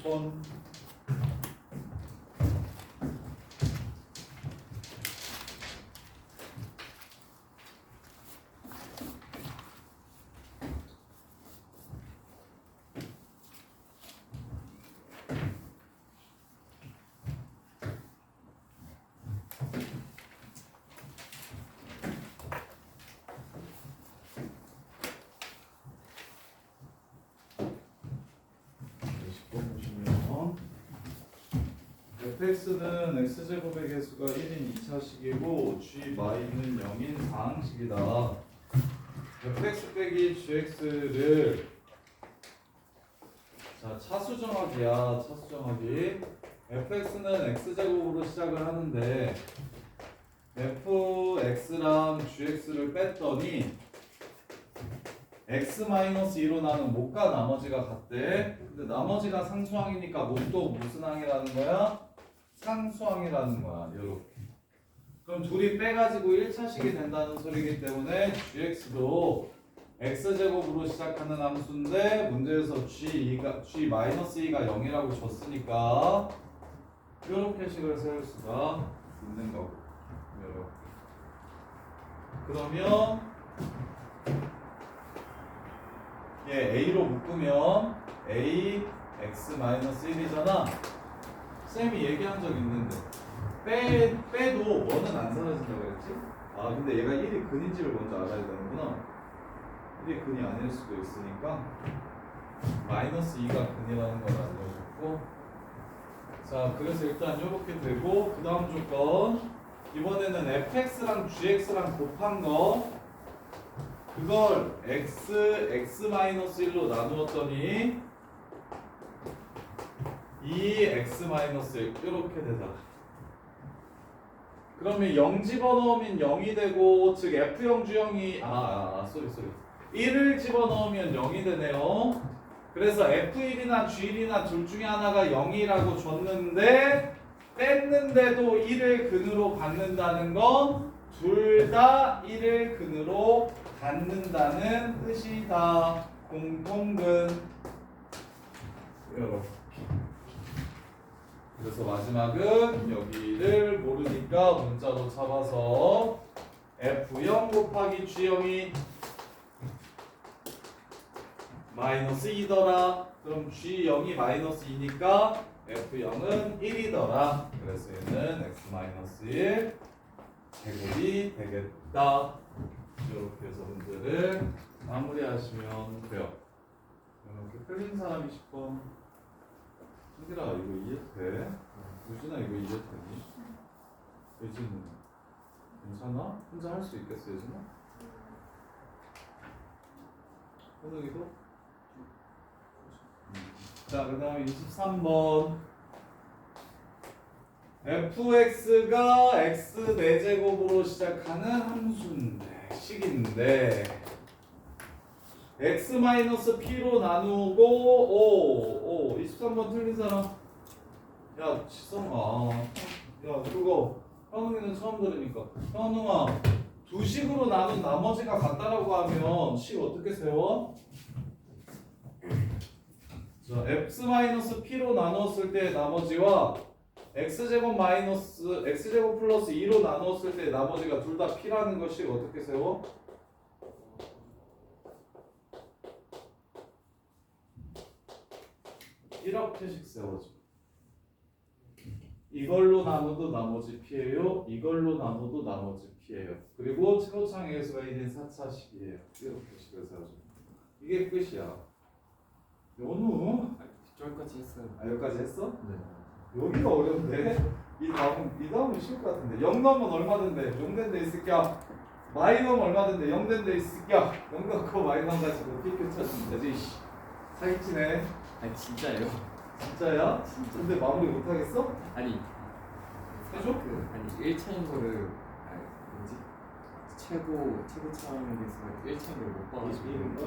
20번. fx는 x제곱의 개수가 1인 2차식이고 g는 0인 4항식이다. fx 빼기 gx를 자 차수정하기야. 차수정하기. fx는 x제곱으로 시작을 하는데 fx랑 gx를 뺐더니 x-2로 나는 못과 나머지가 같대. 근데 나머지가 상수항이니까 못도 무슨 항이라는 거야? 상수항이라는 거야. 요렇게. 그럼 둘이 빼가지고 1차식이 된다는 소리이기 때문에 gx도 x제곱으로 시작하는 함수인데 문제에서 g-2가 0이라고 줬으니까 요렇게 식을 세울 수가 있는 거고. 요렇게. 그러면 얘 a로 묶으면 a x-1이잖아. 쌤이 얘기한 적 있는데 빼도 뭐는 안 사라진다고 그랬지? 아 근데 얘가 1이 근인지를 먼저 알아야 되는구나. 1이 근이 아닐 수도 있으니까 -2가 근이라는 걸 알려줬고, 자 그래서 일단 이렇게 되고 그 다음 조건 이번에는 fx랑 gx랑 곱한 거 그걸 x-1로 나누었더니 2x-1 이렇게 되잖아. 그러면 0 집어넣으면 0이 되고 즉 f0 주형이 쏘리 1을 집어넣으면 0이 되네요. 그래서 f1이나 g1이나 둘 중에 하나가 0이라고 줬는데 뺐는데도 1을 근으로 갖는다는 건 둘 다 1을 근으로 갖는다는 뜻이다. 공통근. 이렇게. 그래서 마지막은 여기를 모르니까 문자로 잡아서 f0 곱하기 g0이 -2더라. 그럼 g0이 -2니까 f0은 1이더라. 그래서 얘는 x-1 제곱이 되겠다. 이렇게 해서 문제를 마무리하시면 돼요. 이렇게 틀린 사람이 10번. 승기라 이거 이해돼? 유진아 이거 이해되니? 예진은 괜찮아? 혼자 할 수 있겠어 예진아? 현욱이도? 자 그 다음에 23번 fx가 x 4제곱으로 시작하는 함수인데 식인데 x-p로 나누고 23번 틀린 사람. 야 지성아, 야 그거 현웅이는 처음 들으니까 현웅아 두 식으로 나눈 나머지가 같다라고 하면 식 어떻게 세워? 자 x-p로 나누었을 때 나머지와 x제곱 플러스 2로 나누었을 때 나머지가 둘 다 p라는 것이 어떻게 세워? 이렇게씩 세워져. 이걸로 나눠도 나머지 p예요. 이걸로 나눠도 나머지 p예요. 그리고 최고창의 개수가 1인 4차식이에요. 이렇게 식을 세워줘. 이게 끝이야. 연우? 저기까지 했어요. 여기까지 했어? 네. 여기가 어려운데? 이 다음은 쉬울 것 같은데. 0 넣으면 얼마든데? 0 된 데 있을게요. 마이 넣으면 얼마든데? 0 된 데 있을게요. 0 넣고 마이 넣어가지고 PQ 찾으면 되지. 사기치네. 아니 진짜예요? 진짜야? 진짜. 근데 마무리 못하겠어? 아니 해줘? 아니 1차인 거를 뭐지? 최고차원에서 1차인 걸 못 봐가지고 이런 거?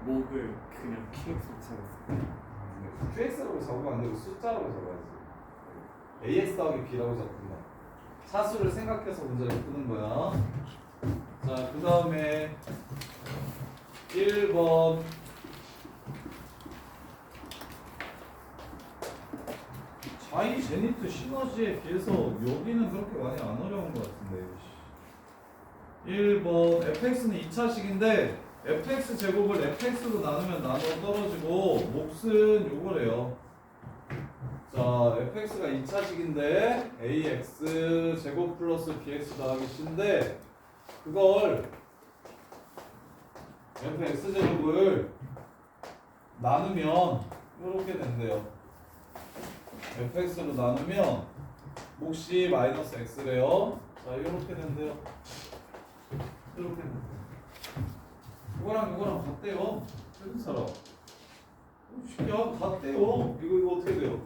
목을 그냥 QX로 잡았어요. QX라고 잡으면 안 되고 숫자라고 잡아야지. AX 더하기 B라고 잡든가. 차수를 생각해서 문제를 푸는 거야. 자, 그 다음에 1번 유니트 시너지에 비해서 여기는 그렇게 많이 안 어려운 것 같은데. 1번 fx는 2차식인데 fx 제곱을 fx로 나누면 나눠 떨어지고 몫은 요거래요. 자, fx가 2차식인데 ax 제곱 플러스 bx 더하기 c인데 그걸 fx 제곱을 나누면 이렇게 된대요. fx로 나누면 몫이 마이너스 x래요. 자, 이렇게 된대요. 이렇게 된대요. 이거랑 이거랑 같대요. 해준 사람. 쉽게 같대요. 이거 어떻게 돼요?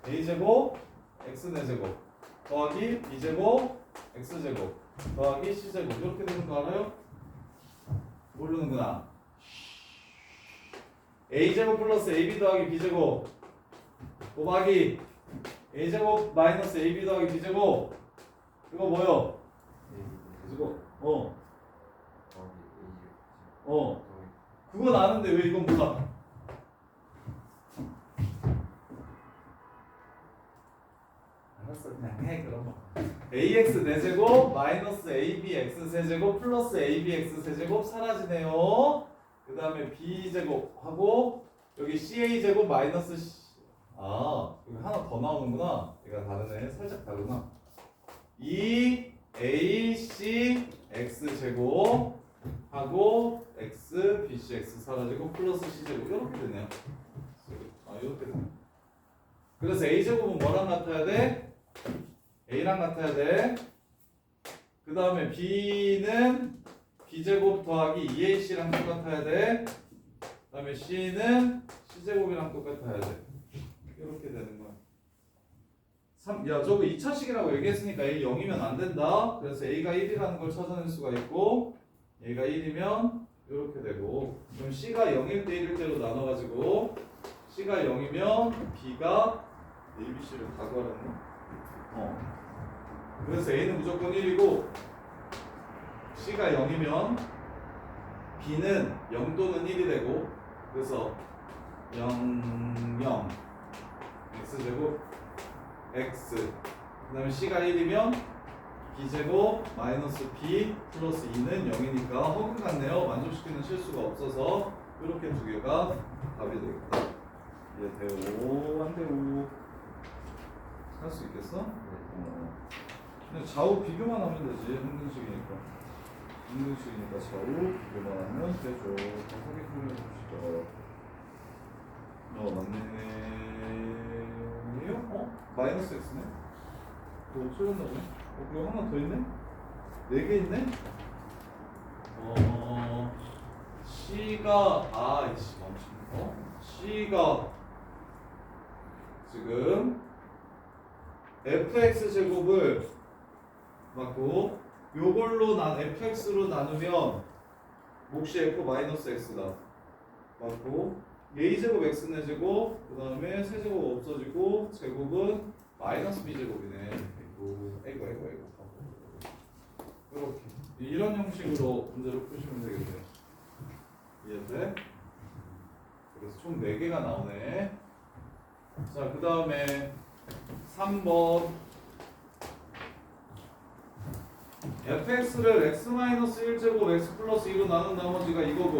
a제곱 x네 제곱 더하기 b제곱 x제곱 더하기 c제곱 이렇게 되는 거 알아요? 모르는구나. a제곱 플러스 ab 더하기 b제곱 곱하기 a제곱 마이너스 ab 더하기 b제곱 이거 뭐요? b제곱 그건 아는데 왜 이건 몰라? 알았어 그냥 해 그럼 뭐. ax 4제곱 마이너스 abx 세제곱 플러스 abx 세제곱 사라지네요. 그 다음에 b제곱 하고 여기 ca제곱 마이너스 여기 하나 더 나오는구나. 얘가 다르네. 살짝 다르구나. 2ac x제곱 하고 x bcx 사라지고 플러스 c제곱 이렇게 되네요. 이렇게 되네요. 그래서 a제곱은 뭐랑 같아야 돼? a랑 같아야 돼. 그 다음에 b는 b제곱 더하기 2ac랑 똑같아야 돼. 그 다음에 c는 c제곱이랑 똑같아야 돼. 이렇게 되는 거야. 야 저거 2차식이라고 얘기했으니까 a 0이면 안 된다. 그래서 a가 1이라는 걸 찾아낼 수가 있고 a가 1이면 이렇게 되고 그럼 c가 0일 때 1일 때로 나눠가지고 c가 0이면 b가 abc를 다 구하라네. 그래서 a는 무조건 1이고 c가 0이면 b는 0 또는 1이 되고 그래서 0, 0 x제곱 x 그 다음에 c가 1이면 b제곱 마이너스 b 플러스 2는 0이니까 허근 같네요. 만족시키는 실수가 없어서 이렇게 두 개가 답이 되겠다. 이해돼요? 안 돼요? 할 수 있겠어? 그냥 좌우 비교만 하면 되지. 행등식이니까 좌우 비교만 하면 되죠. 자, 확인해 봅시다. 맞네요? 마이너스 x네? 그거 틀렸나 보네? 그거 하나 더 있네? 4개 있네? C가 C가 지금 fx 제곱을 맞고 요걸로 fx로 나누면 몫이 f 마이너스 x다 맞고 a제곱 x네 제곱 그 다음에 세제곱 없어지고 제곱은 마이너스 b제곱이네. 아이고 이렇게 이런 형식으로 문제를 푸시면 되겠네요. 이해돼? 그래서 총 4개가 나오네. 자, 그 다음에 3번 fx를 x-1제곱 x 플러스 2로 나눈 나머지가 이거고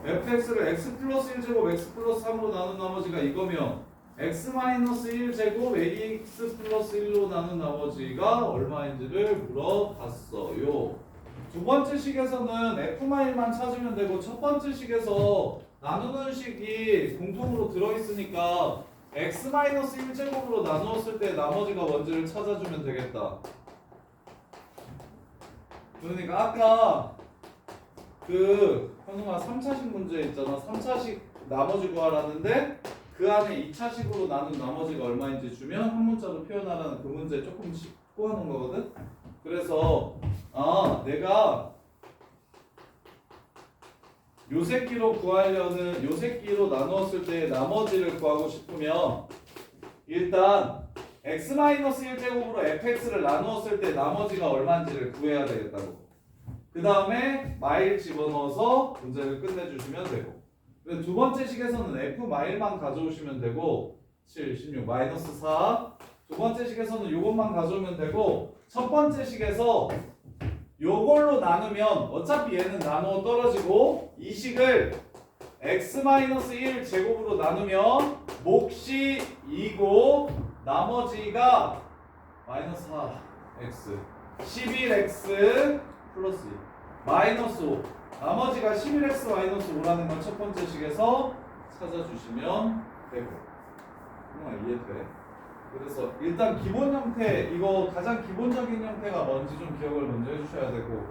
fx를 x 플러스 1제곱 x 플러스 3으로 나눈 나머지가 이거면 x-1제곱 ax 플러스 1로 나눈 나머지가 얼마인지를 물어봤어요. 두 번째 식에서는 f-1만 찾으면 되고 첫 번째 식에서 나누는 식이 공통으로 들어있으니까 x-1제곱으로 나누었을 때 나머지가 뭔지를 찾아주면 되겠다. 그러니까 아까 그 현웅아 3차식 문제 있잖아. 3차식 나머지 구하라는데 그 안에 2차식으로 나눈 나머지가 얼마인지 주면 한 문자로 표현하라는 그 문제 조금 짚고 하는 거거든. 그래서 내가 요 새끼로 구하려는 요 새끼로 나누었을 때 나머지를 구하고 싶으면 일단 x-1제곱으로 fx를 나누었을 때 나머지가 얼마인지를 구해야 되겠다고. 그 다음에 마일 집어넣어서 문제를 끝내주시면 되고 두 번째 식에서는 f 마일만 가져오시면 되고 7, 16, 마이너스 4. 두 번째 식에서는 요것만 가져오면 되고, 첫 번째 식에서 요걸로 나누면 어차피 얘는 나누어 떨어지고, 이 식을 x-1 제곱으로 나누면 몫이 2고 나머지가 마이너스 4x 11x 플러스 2 마이너스 5 나머지가 11x 마이너스 5라는 건 첫 번째 식에서 찾아주시면 되고 이해돼? 그래서 일단 기본 형태 이거 가장 기본적인 형태가 뭔지 좀 기억을 먼저 해주셔야 되고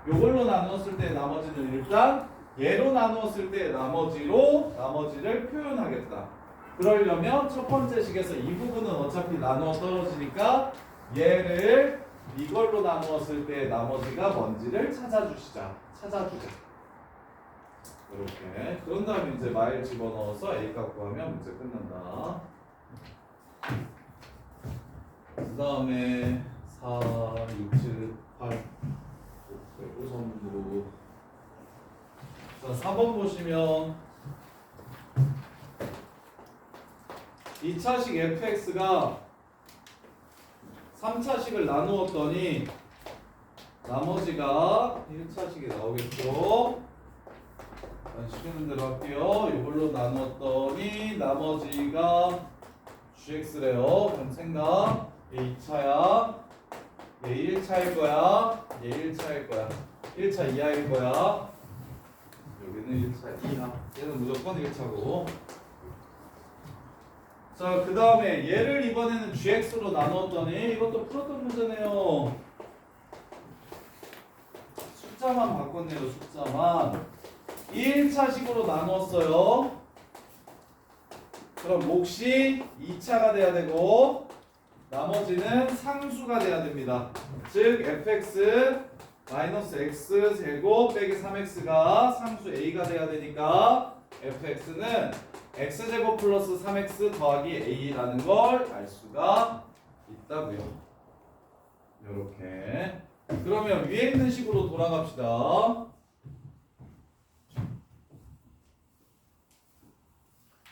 요걸로 나누었을 때 나머지는 일단 얘로 나누었을 때 나머지를 표현하겠다. 그러려면 첫 번째 식에서 이 부분은 어차피 나누어 떨어지니까 얘를 이걸로 나누었을 때 나머지가 뭔지를 찾아주자. 이렇게. 그런 다음에 이제 마일 집어넣어서 A 값 구하면 문제 끝난다. 그 다음에 4, 6, 7, 8 우선으로 자 4번 보시면 2차식 fx가 3차식을 나누었더니 나머지가 1차식이 나오겠죠. 시키는 대로 할게요. 이걸로 나누었더니 나머지가 gx래요. 그럼 생각 얘 2차야 얘 1차일 거야 얘 1차일 거야 1차 이하일 거야. 여기는 1차 이하 얘는 무조건 1차고 자 그 다음에 얘를 이번에는 gx로 나누었더니 이것도 풀었던 문제네요. 숫자만 바꿨네요. 숫자만 1차식으로 나누었어요. 그럼 몫이 2차가 돼야 되고 나머지는 상수가 돼야 됩니다. 즉 fx 마이너스 x 제곱 빼기 3x가 상수 a가 돼야 되니까 fx는 x제곱 플러스 3x 더하기 a라는 걸 알 수가 있다고요. 이렇게 그러면 위에 있는 식으로 돌아갑시다.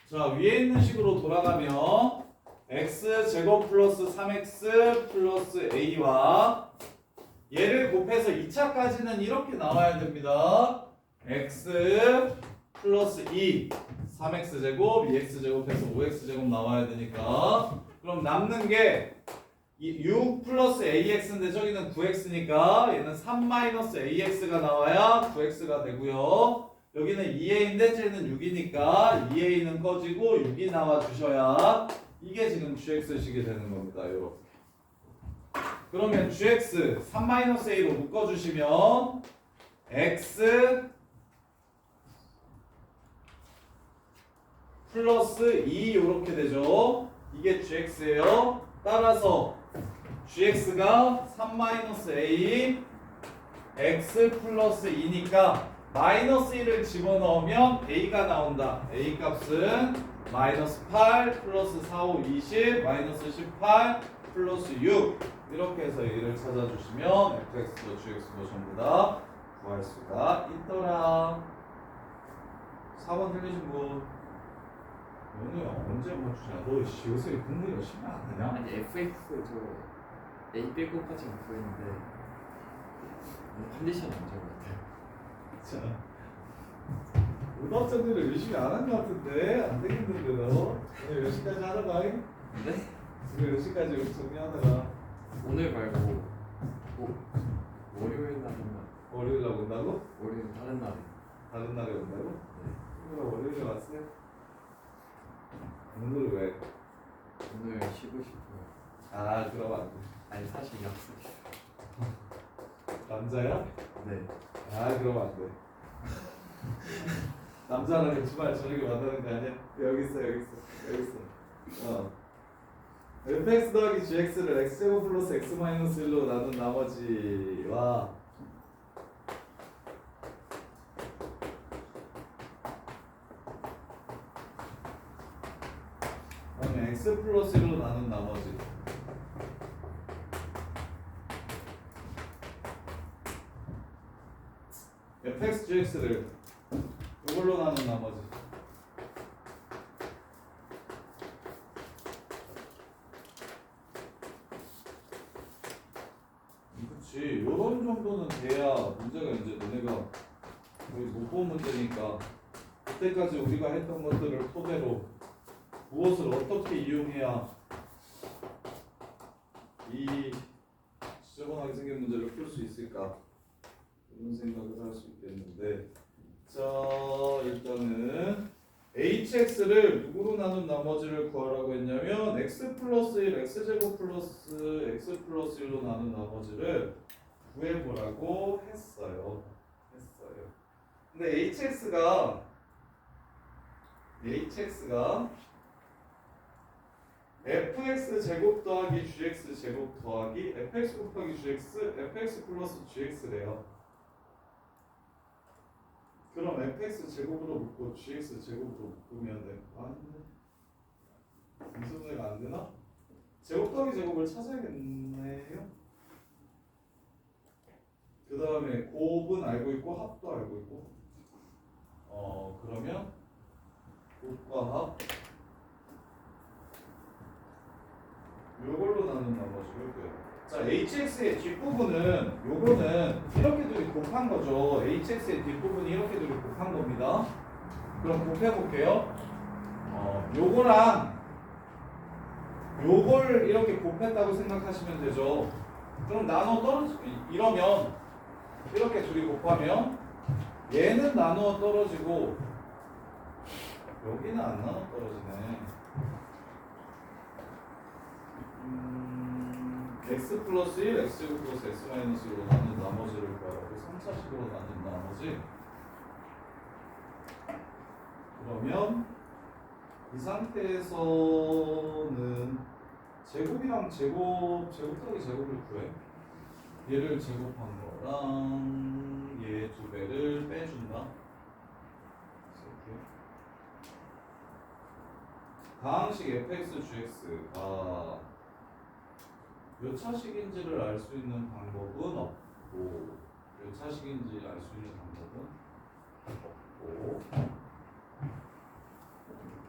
자 위에 있는 식으로 돌아가면 x제곱 플러스 3x 플러스 a와 얘를 곱해서 2차까지는 이렇게 나와야 됩니다. x 플러스 2 3x제곱 2x제곱 해서 5x제곱 나와야 되니까 그럼 남는 게 6 플러스 ax인데 저기는 9x니까 얘는 3 마이너스 ax가 나와야 9x가 되고요. 여기는 2a인데 쟤는 6이니까 2a는 꺼지고 6이 나와 주셔야 이게 지금 gx식이 되는 겁니다. 이렇게. 그러면 gx 3-a로 묶어주시면 x 플러스 2 이렇게 되죠. 이게 gx예요. 따라서 gx가 3-a x 플러스 2니까 마이너스 1을 집어넣으면 a가 나온다. a 값은 마이너스 8 플러스 4, 5, 20 마이너스 18 플러스 6 이렇게 해서 a를 찾아주시면 fx도 gx도 전부 다 구할 수가 있더라. 4번 틀리신 분 연우야 언제 맞추냐? 너 요새 공부 열심히 안 하냐? 아니 fx 저 a 빼고까지 구했는데 컨디션 안 좋은 것 같아요. 자, 오답자들은 열심히 안 한 것 같은데 안 되겠는데 너 오늘 몇 시까지 하다가 네? 오늘 몇 시까지 정리하다가 오늘 말고 월요일 날인가? 월요일 날 온다고? 월요일 다른 날에. 다른 날에 온다고? 네. 그럼 월요일에 왔어요? 오늘 왜? 오늘 쉬고 싶어요. 아 그럼 안 돼. 아니 사실 약속 있어요. 남자야? 네. 아 그럼 안 돼. 남자랑 주말 저녁에 만나는 거 아니야? 여기 있어. fx 더하기 gx를 x제곱 플러스 x 마이너스 1로 나눈 나머지와 그다음에 x 플러스 1로 나눈 나머지 fx gx를 이걸로 나눈 나머지 그렇지. 요런 정도는 돼야 문제가 이제 너네가 거의 못 본 문제니까 그때까지 우리가 했던 것들을 토대로 무엇을 어떻게 이용해야 이 지저분하게 생긴 문제를 풀 수 있을까 이런 생각을 할 수 있겠는데 자 일단은 hx를 누구로 나눈 나머지를 구하라고 했냐면 x 플러스 1 x제곱 플러스 x 플러스 1로 나눈 나머지를 구해보라고 했어요. 근데 hx가 fx 제곱 더하기 gx 제곱 더하기 fx 곱하기 gx fx 플러스 gx래요. 그럼 fx 제곱으로 묶고 gx 제곱으로 묶으면 돼. 이 순서가 안 되나? 제곱 더하기 제곱을 찾아야겠네요. 그 다음에 곱은 알고 있고 합도 알고 있고. 그러면 곱과 합 요걸로 나눈 나머지를 구해요. 자, hx의 뒷부분은 요거는 이렇게 둘이 곱한 거죠. hx의 뒷부분이 이렇게 둘이 곱한 겁니다. 그럼 곱해볼게요. 요거랑 요걸 이렇게 곱했다고 생각하시면 되죠. 그럼 나눠 이러면 이렇게 둘이 곱하면 얘는 나누어 떨어지고 여기는 안 나눠 떨어지네. x 플러스 1, x제곱 플러스 x 마이너스 1로 나눈 나머지를 구하라고 3차식으로 나눈 나머지. 그러면 이 상태에서는 제곱이랑 제곱 더하기 제곱을 구해. 얘를 제곱한 거랑 얘 두 배를 빼준다. 가항식 fx gx가 몇 차식인지를 알 수 있는 방법은 없고 몇 차식인지 알 수 있는 방법은 없고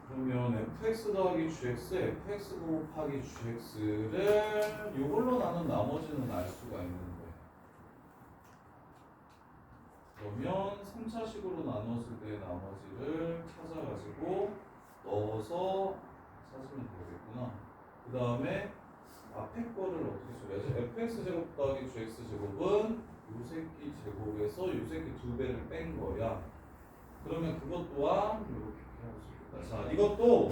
그러면 fx 더하기 gx, fx 곱하기 gx를 이걸로 나눈 나머지는 알 수가 있는데 그러면 3차식으로 나눴을 때 나머지를 찾아가지고 넣어서 찾으면 되겠구나. 그 다음에 앞에 거를 어떻게 처리하지? fx 제곱 더하기 gx 제곱은 요 새끼 제곱에서 요 새끼 두 배를 뺀 거야. 그러면 그것 또한 이렇게 할 수 있겠다. 자, 이것도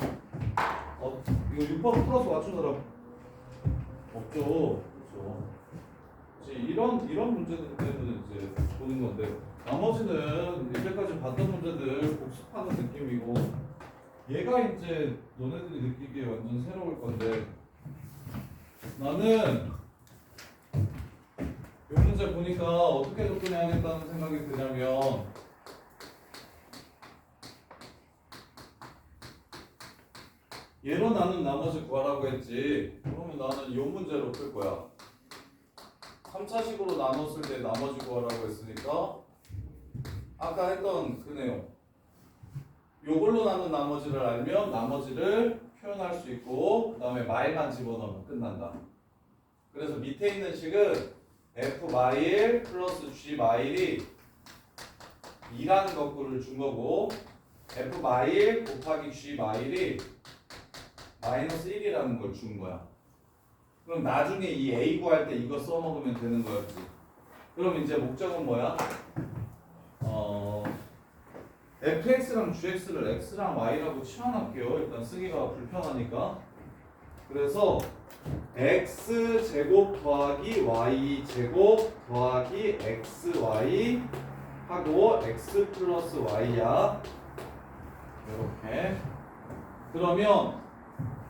이거 6번 플러스 맞춘 사람 없죠? 그렇죠? 이런 문제들 때문에 이제 보는 건데 나머지는 이제까지 봤던 문제들 복습하는 느낌이고 얘가 이제 너네들이 느끼기에 완전 새로울 건데 나는 이 문제 보니까 어떻게 접근해야겠다는 생각이 드냐면 얘로 나눈 나머지 구하라고 했지. 그러면 나는 이 문제로 풀 거야. 3차식으로 나눴을 때 나머지 구하라고 했으니까 아까 했던 그 내용 요걸로 나눈 나머지를 알면 나머지를 표현할 수 있고 그 다음에 마일만 집어넣으면 끝난다. 그래서 밑에 있는 식은 f 마일 플러스 g 마일이 2라는 거꾸를 준 거고 f 마일 곱하기 g 마일이 마이너스 1이라는 걸 준 거야. 그럼 나중에 이 a 구할 때 이거 써먹으면 되는 거였지. 그럼 이제 목적은 뭐야? fx랑 gx를 x랑 y라고 치환할게요. 일단 쓰기가 불편하니까. 그래서 x 제곱 더하기 y 제곱 더하기 xy 하고 x 플러스 y야. 이렇게. 그러면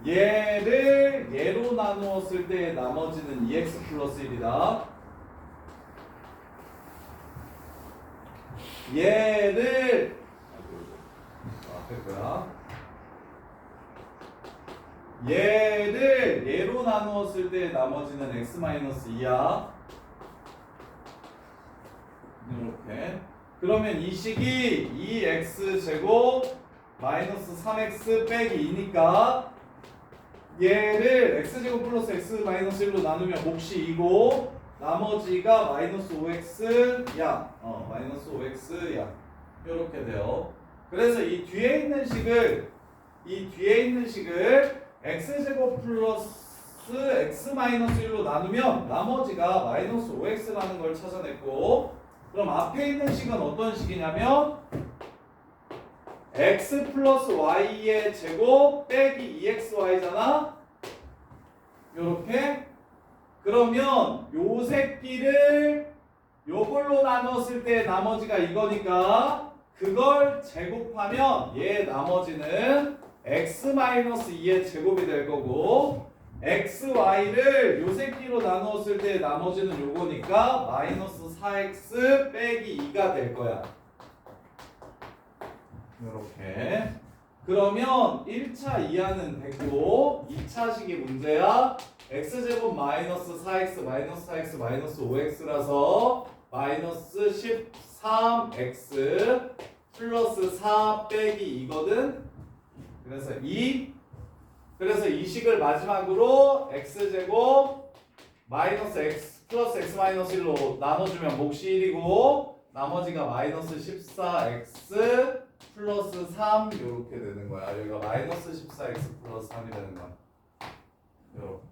얘를 얘로 나누었을 때 나머지는 2x 플러스 1이다. 얘를 앞에 거야. 얘를 얘로 나누었을 때 나머지는 x 마이너스 2야. 이렇게. 그러면 이 식이 2x 제곱 마이너스 3x 빼기 2니까 얘를 x제곱 플러스 x 마이너스 1로 나누면 몫이 2고 나머지가 마이너스 5x 양, 마이너스 5x 양 이렇게 돼요. 그래서 이 뒤에 있는 식을 x제곱 플러스 x 마이너스 1로 나누면 나머지가 마이너스 5x라는 걸 찾아냈고, 그럼 앞에 있는 식은 어떤 식이냐면 x 플러스 y의 제곱 빼기 2xy잖아. 요렇게. 그러면 요 새끼를 요걸로 나눴을 때 나머지가 이거니까 그걸 제곱하면 얘 나머지는 x-2의 제곱이 될 거고, xy를 요 새끼로 나눴을 때 나머지는 요거니까 마이너스 4x 빼기 2가 될 거야. 요렇게. 그러면 1차 이하는 됐고 2차식이 문제야. x제곱 마이너스 4x 마이너스 4x 마이너스 5x라서 마이너스 13x 플러스 4 빼기 2거든. 그래서 2. 그래서 이 식을 마지막으로 x제곱 마이너스 x 플러스 x 마이너스 1로 나눠주면 몫이 1이고 나머지가 마이너스 14x 플러스 3 이렇게 되는 거야. 여기가 마이너스 14x 플러스 3이 되는 거야. 이렇게.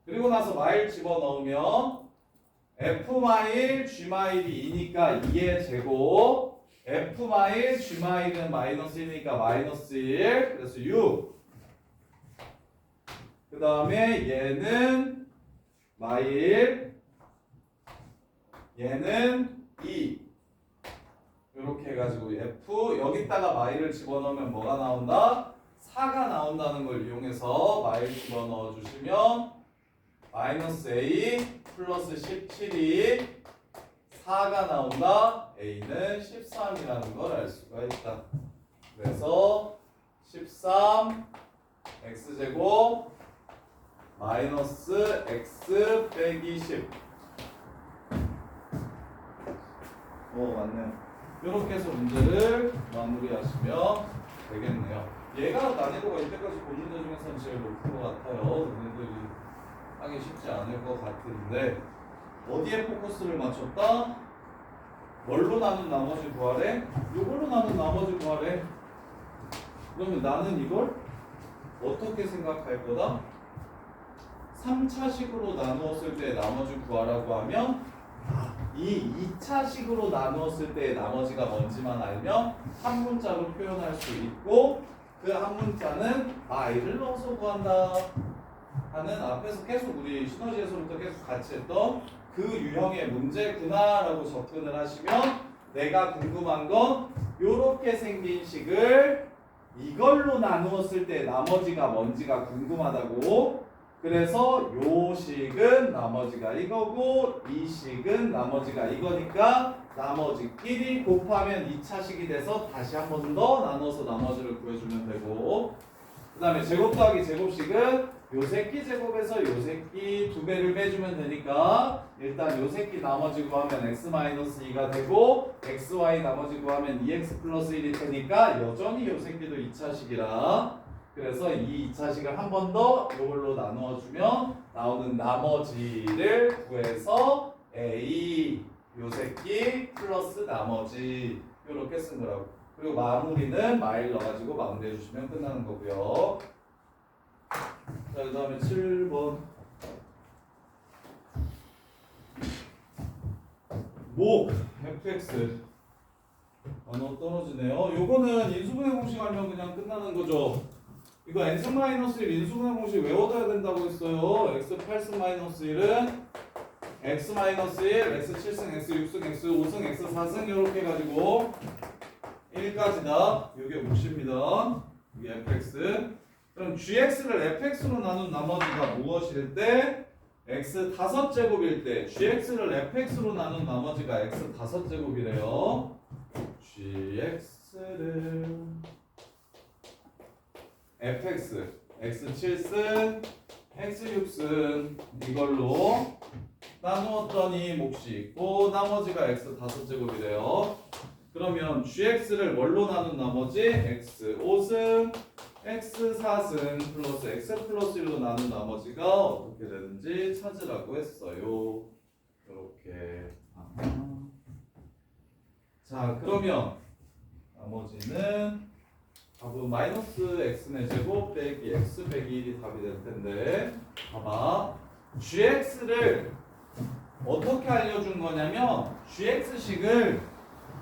그리고 나서 마일 집어넣으면 f 마일 g 마일이 2니까 2의 제곱, f 마일 g 마일은 마이너스 1이니까 마이너스 1, 그래서 6. 그 다음에 얘는 마일, 얘는 2. 이렇게 해가지고 f 여기다가 마일을 집어넣으면 뭐가 나온다? 4가 나온다는 걸 이용해서 마일 집어넣어 주시면 마이너스 a 플러스 17이 4가 나온다. a는 13이라는 걸 알 수가 있다. 그래서 13 x제곱 마이너스 x 빼기 10. 맞네. 이렇게 해서 문제를 마무리하시면 되겠네요. 얘가 난이도가 이때까지 본 문제 중에서는 제일 높은 것 같아요. 너네들이 하기 쉽지 않을 것 같은데 어디에 포커스를 맞췄다? 뭘로 나눈 나머지 구하래? 이걸로 나눈 나머지 구하래. 그러면 나는 이걸 어떻게 생각할 거다? 3차식으로 나누었을 때 나머지 구하라고 하면 이 2차식으로 나누었을 때 나머지가 뭔지만 알면 한 문자로 표현할 수 있고, 그 한 문자는 i를 넣어서 구한다 하는 앞에서 계속 우리 시너지에서부터 계속 같이 했던 그 유형의 문제구나 라고 접근을 하시면, 내가 궁금한 건 요렇게 생긴 식을 이걸로 나누었을 때 나머지가 뭔지가 궁금하다고. 그래서 요 식은 나머지가 이거고 이 식은 나머지가 이거니까 나머지끼리 곱하면 2차식이 돼서 다시 한 번 더 나눠서 나머지를 구해주면 되고, 그 다음에 제곱 더하기 제곱식은 요 새끼 제곱에서 요 새끼 2배를 빼주면 되니까 일단 요 새끼 나머지 구하면 x-2가 되고 xy 나머지 구하면 2x 플러스 1이 되니까 여전히 요 새끼도 2차식이라, 그래서 이 2차식을 한 번 더 이걸로 나누어주면 나오는 나머지를 구해서 a 요 새끼 플러스 나머지 이렇게 쓴 거라고. 그리고 마무리는 마일 넣어가지고 마무리해 주시면 끝나는 거고요. 자, 그 다음에 7번 목 fx 언어 떨어지네요. 요거는 인수분해 공식 알면 그냥 끝나는 거죠. 이거 n승-1 인수분해 공식 외워둬야 된다고 했어요. x 8승 마이너스 1은 x 마이너스 1, x 7승, x 6승, x 5승, x 4승 이렇게 해가지고 1까지다. 이게 몫입니다. 이게 fx. 그럼 gx를 fx로 나눈 나머지가 무엇일 때? x 5제곱일 때 gx를 fx로 나눈 나머지가 x 5제곱이래요. gx를 fx x 7승 x 6승 이걸로 나누었더니 몫이 있고 나머지가 x 5제곱이래요. 그러면 gx를 뭘로 나눈 나머지 x 5승 x 4승 플러스 x 플러스 1로 나눈 나머지가 어떻게 되는지 찾으라고 했어요. 이렇게. 자, 그러면 나머지는 답은 마이너스 x의 제곱 빼기 x 빼기 1이 답이 될 텐데, 봐봐. gx를 어떻게 알려준 거냐면 gx식을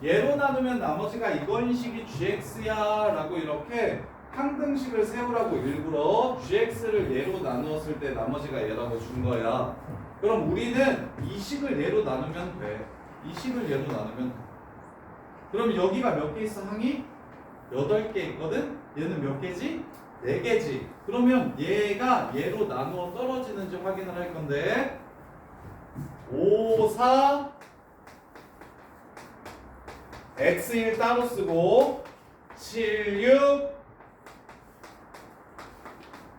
예로 나누면 나머지가 이건 식이 gx야 라고 이렇게 항등식을 세우라고 일부러 gx를 예로 나누었을 때 나머지가 얘라고 준 거야. 그럼 우리는 이 식을 예로 나누면 돼. 이 식을 예로 나누면 돼. 그럼 여기가 몇 개 있어 항이? 8개 있거든? 얘는 몇 개지? 4개지. 그러면 얘가 얘로 나누어 떨어지는지 확인을 할 건데 5, 4 x1 따로 쓰고 7, 6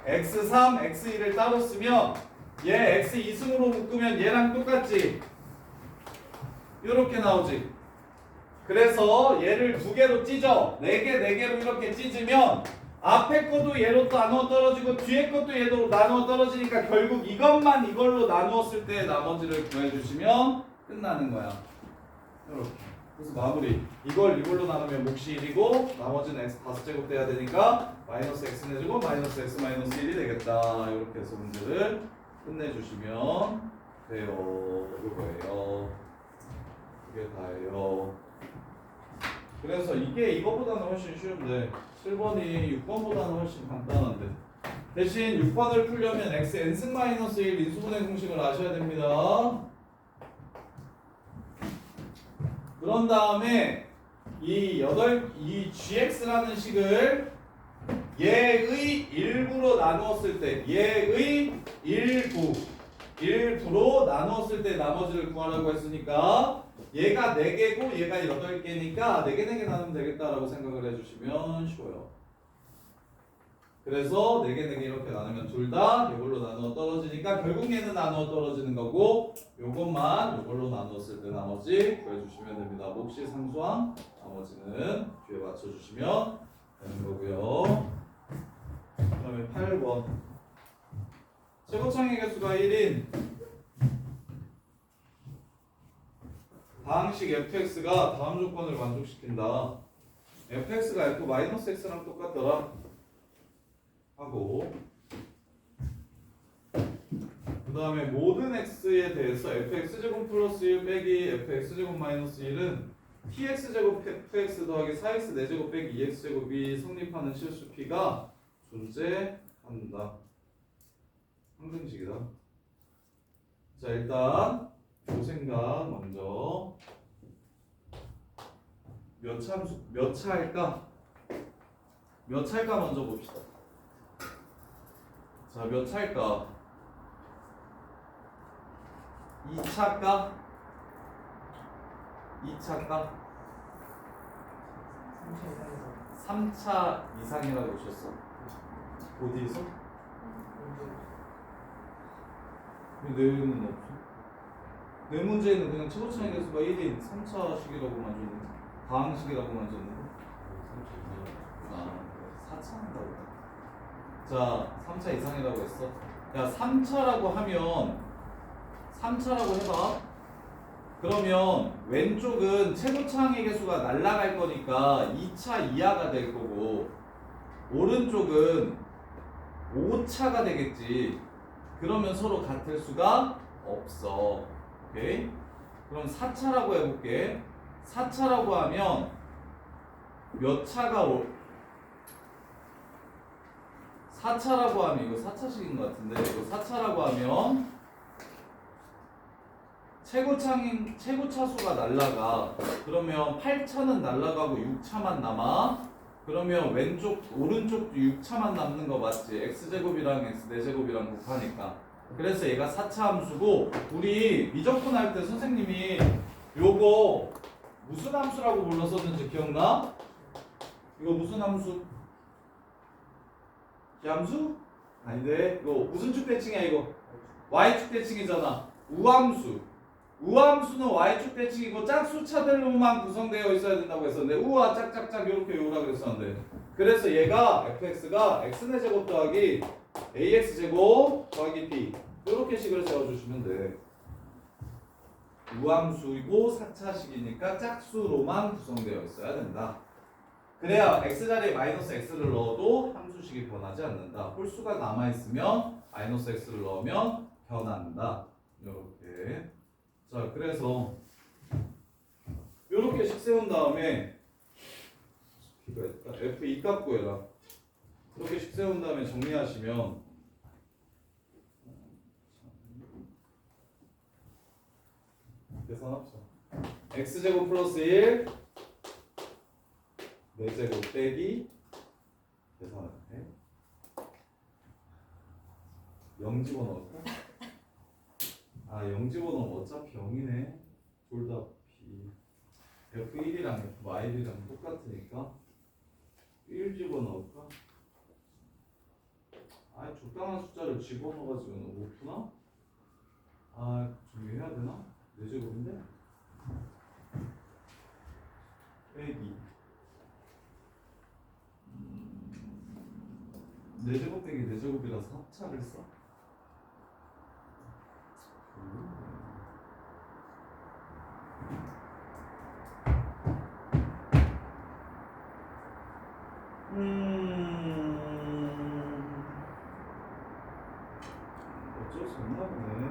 x3, x1을 따로 쓰면 얘 x2승으로 묶으면 얘랑 똑같지? 이렇게 나오지? 그래서 얘를 2개로 찢어 4개로 이렇게 찢으면 앞에 것도 얘로 나누어 떨어지고 뒤에 것도 얘로 나누어 떨어지니까 결국 이것만 이걸로 나누었을 때 나머지를 구해주시면 끝나는 거야. 이렇게. 그래서 마무리. 이걸로 나누면 몫이 1이고 나머지는 x 5제곱 돼야 되니까 마이너스 x 내주고 마이너스 x 마이너스 1이 되겠다. 이렇게 해서 문제를 끝내주시면 돼요. 이거예요. 이게 다예요. 그래서 이게 이거보다는 훨씬 쉬운데 7번이 6번보다는 훨씬 간단한데 대신 6번을 풀려면 x n승 마이너스 1 인수분해 공식을 아셔야 됩니다. 그런 다음에 이 gx라는 식을 얘의 일부로 나누었을 때 얘의 일부로 나누었을 때 나머지를 구하라고 했으니까 얘가 4개고 얘가 8개니까 4개 나누면 되겠다라고 생각을 해주시면 쉬워요. 그래서 4개 이렇게 나누면 둘 다 이걸로 나누어 떨어지니까 결국 얘는 나누어 떨어지는 거고 요것만 이걸로 나누었을 때 나머지 구해주시면 됩니다. 몫이 상수항 나머지는 뒤에 맞춰주시면 되는 거고요. 그 다음에 8번 최고창의 개수가 1인 다항식 fx가 다음 조건을 만족시킨다. fx가 f-x랑 똑같더라 하고 그 다음에 모든 x에 대해서 fx제곱 플러스 1 빼기 fx제곱 마이너스 1은 tx제곱 fx 더하기 4x 4제곱 빼기 2x제곱이 성립하는 실수 p가 존재한다. 항등식이다. 자, 일단 요 생각 먼저 몇 차일까? 몇 차일까 먼저 봅시다. 자, 몇 차일까? 2차일까? 2차일까? 3차 이상이라고 주셨어. 어디에서? 왜 내는 없어? 내 문제는 그냥 최고차의 개수가 1인 3차식이라고만 줬는데 다항식이라고만 줬는데 아, 4차 한다고. 자, 3차 이상이라고 했어. 야, 3차라고 하면 3차라고 해봐. 그러면 왼쪽은 최고차항의 개수가 날아갈 거니까 2차 이하가 될 거고 오른쪽은 5차가 되겠지. 그러면 서로 같을 수가 없어. 오케이? 그럼 4차라고 해볼게. 4차라고 하면 몇 차가 4차라고 하면 이거 4차식인 것 같은데 이거 4차라고 하면 최고차수가 날라가. 그러면 8차는 날라가고 6차만 남아. 그러면 오른쪽도 6차만 남는 거 맞지? x제곱이랑 x 4제곱이랑 곱하니까. 그래서 얘가 4차 함수고 우리 미적분 할 때 선생님이 요거 무슨 함수라고 불렀었는지 기억나? 이거 무슨 함수? 기함수? 아닌데 이거 무슨 축대칭이야 이거? y축 대칭이잖아. 우함수. 우함수는 y축 대칭이고 짝수차들로만 구성되어 있어야 된다고 했었는데 우와 짝짝짝 이렇게 요라 그랬었는데 그래서 얘가 fx가 x의 제곱 더하기 ax 제곱 더하기 b 이렇게 식을 세워주시면 돼. 우함수이고 4차식이니까 짝수로만 구성되어 있어야 된다. 그래야 x자리에 마이너스 x를 넣어도 함수식이 변하지 않는다. 홀수가 남아있으면 마이너스 x를 넣으면 변한다. 이렇게. 자, 그래서 이렇게 식 세운 다음에 f2 값 구해라. 이렇게 식 세운 다음에 정리하시면 계산합시다. x제곱 플러스 1 4제곱 빼기 계산할 때 0 집어넣을까? 아, 0 집어넣으면 어차피 0이네. 둘 다 b f1이랑 f1이랑 똑같으니까 1 집어넣을까? 아, 적당한 숫자를 집어넣어가지고 5푸나? 아, 준비해야 되나? 4제곱인데? 빼기 4제곱 빼기 4제곱이라서 합차를 써. 어쩔 수 없나 보네.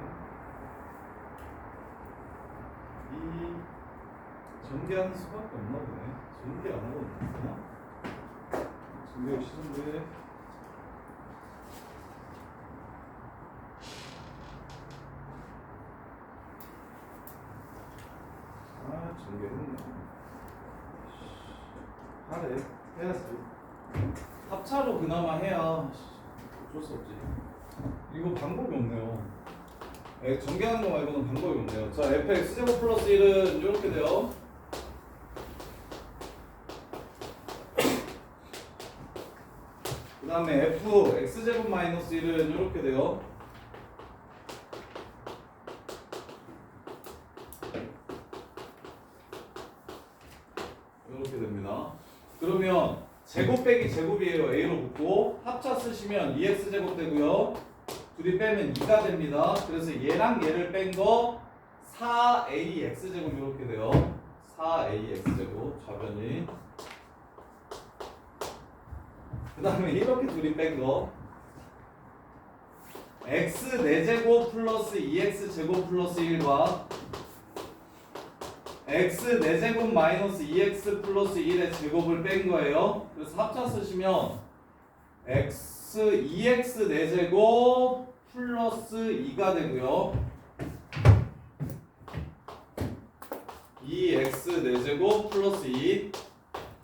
이 전개하는 수밖에 없나 보네. 전개 안 하고 있나? 전개하기 싫은데. 아, 전개했네. 하래. 해야지. 합차로 그나마 해야 어쩔 수 없지. 이거 방법이 없네요. 전개하는 거 말고는 방법이 없네요. 자, fx제곱 플러스 1은 이렇게 돼요. 그 다음에 fx제곱 마이너스 1은 이렇게 돼요. 이렇게 됩니다. 그러면 제곱 빼기 제곱이에요. a로 붙고 합차 쓰시면 2x제곱 되고요. 둘이 빼면 2가 됩니다. 그래서 얘랑 얘를 뺀 거 4ax제곱 이렇게 돼요. 4ax제곱 좌변이. 그 다음에 이렇게 둘이 뺀 거 x 4제곱 플러스 2x제곱 플러스 1과 x 4제곱 마이너스 2x 플러스 1의 제곱을 뺀 거예요. 그래서 합차 쓰시면 x 2x 4제곱 플러스 2가 되고요. 2x 4제곱 플러스 2.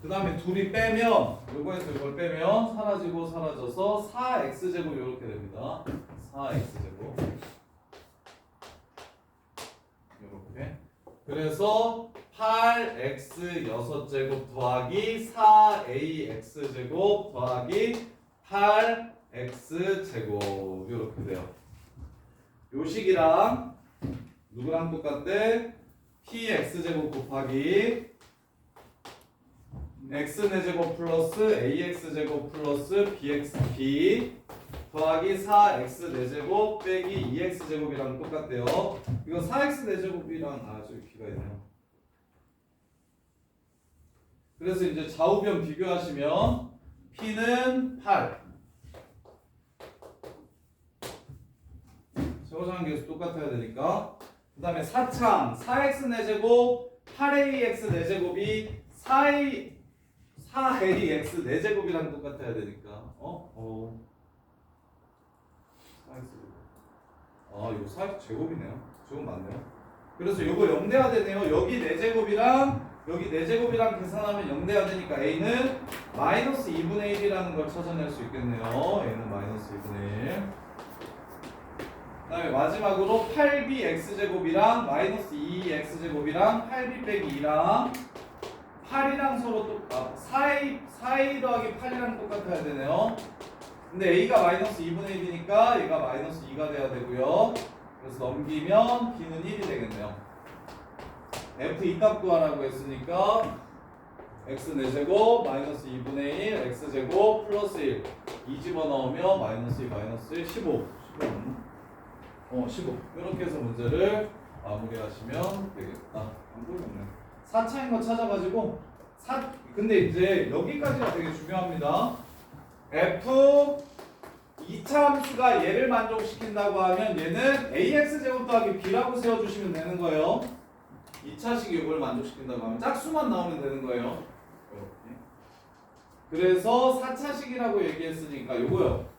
그 다음에 둘이 빼면 요거에서 이걸 빼면 사라지고 사라져서 4x제곱 이렇게 됩니다. 4x제곱 이렇게. 그래서 8x 6제곱 더하기 4ax제곱 더하기 8x제곱 이렇게 돼요. 요 식이랑 누구랑 똑같대? px제곱 곱하기 x4제곱 플러스 ax제곱 플러스 bxb 더하기 4x4제곱 빼기 2x제곱이랑 똑같대요. 이거 4x4제곱이랑 저기 b가 있네요. 그래서 이제 좌우변 비교하시면 p는 8 최고상한 계수 똑같아야 되니까. 그 다음에 4창 4x4제곱 8ax4제곱이 4ax4제곱이랑 똑같아야 되니까 4x 이거 4x제곱이네요. 제곱 맞네요. 그래서 이거 0 돼야 되네요. 여기 4제곱이랑 여기 4제곱이랑 계산하면 0 돼야 되니까 a는 마이너스 2분의 1이라는 걸 찾아낼 수 있겠네요. a는 마이너스 2분의 1. 그 다음에 마지막으로 8bx제곱이랑 마이너스 2x제곱이랑 8b 빼기 2랑 8이랑 서로 4a 더하기 8이랑 똑같아야 되네요. 근데 a가 마이너스 2분의 1이니까 얘가 마이너스 2가 돼야 되고요. 그래서 넘기면 b는 1이 되겠네요. f2 값 구하라고 했으니까 x 4제곱 마이너스 2분의 1 x제곱 플러스 1 2 집어넣으면 마이너스 2 마이너스 1 15 15 이렇게 해서 문제를 마무리하시면 되겠다. 안 보이네. 4차인 거 찾아가지고 근데 이제 여기까지가 되게 중요합니다. f 2차 함수가 얘를 만족시킨다고 하면 얘는 ax 제곱 더하기 b라고 세워주시면 되는 거예요. 2차식이 이걸 만족시킨다고 하면 짝수만 나오면 되는 거예요. 이렇게. 그래서 4차식이라고 얘기했으니까 요거요.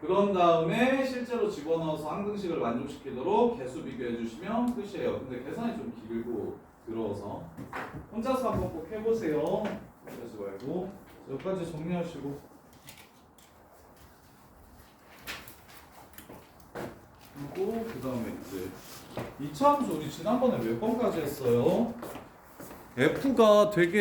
그런 다음에 실제로 집어넣어서 항등식을 만족시키도록 개수 비교해 주시면 끝이에요. 근데 계산이 좀 길고 들어서 혼자서 한번 꼭 해보세요. 그러지 말고 여기까지 정리하시고 그리고 그 다음에 이제 2차 함수 우리 지난번에 몇 번까지 했어요? F가 되게